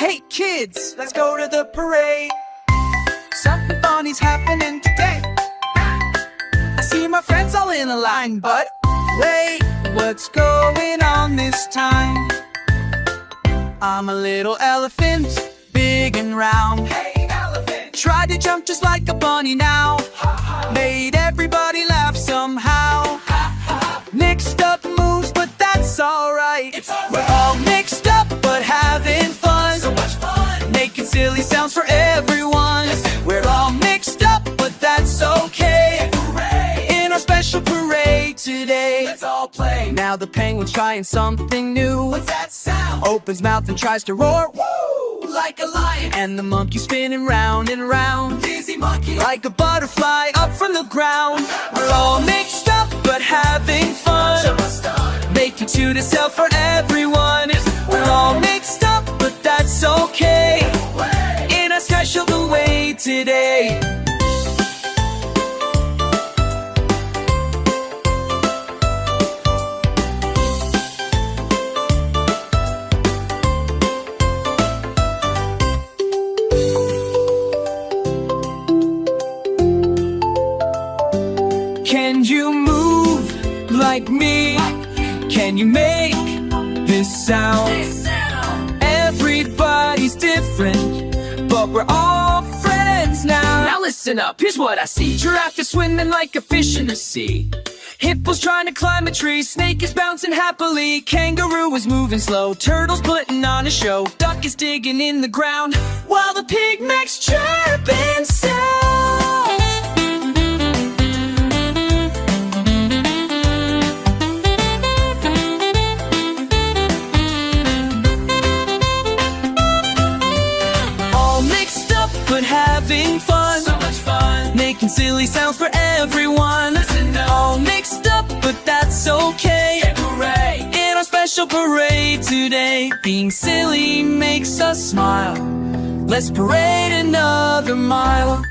Hey kids, let's go to the parade. Something funny's happening today. I see my friends all in a line, but wait, what's going on this time? I'm a little elephant, big and round. Hey elephant, Tried to jump just like a bunny now. Made everybody laugh somehow. Mixed up moves, but that's alright. It's alright. We're all mixed up, but having fun. So much fun. Making silly sounds for everyone. Listen. We're all mixed up, but that's okay. Hooray! In our special parade today. Let's all play. Now the penguin's trying something new. What's that sound? Opens mouth and tries to roar. Woo! Like a lion. And the monkey spinning round and round. Dizzy monkey. Like a butterfly up from the ground. We're all mixed up, but having fun. So much fun. Making to the self for everyone. We're all mixed up, but that's okay. Hooray! In a special way today. Can you move like me? Can you make this sound? This sound. Everybody's different, but we're all friends now. Now listen up, here's what I see. Giraffe is swimming like a fish in the sea. Hippo's trying to climb a tree. Snake is bouncing happily. Kangaroo is moving slow. Turtle's putting on a show. Duck is digging in the ground, while the pig makes chirping sounds. All mixed up, but having fun. So much fun. Making silly sounds for everyone. Listen up. All mixed up, but that's okay. Hooray! In our special parade today, being silly makes us smile. Let's parade another mile.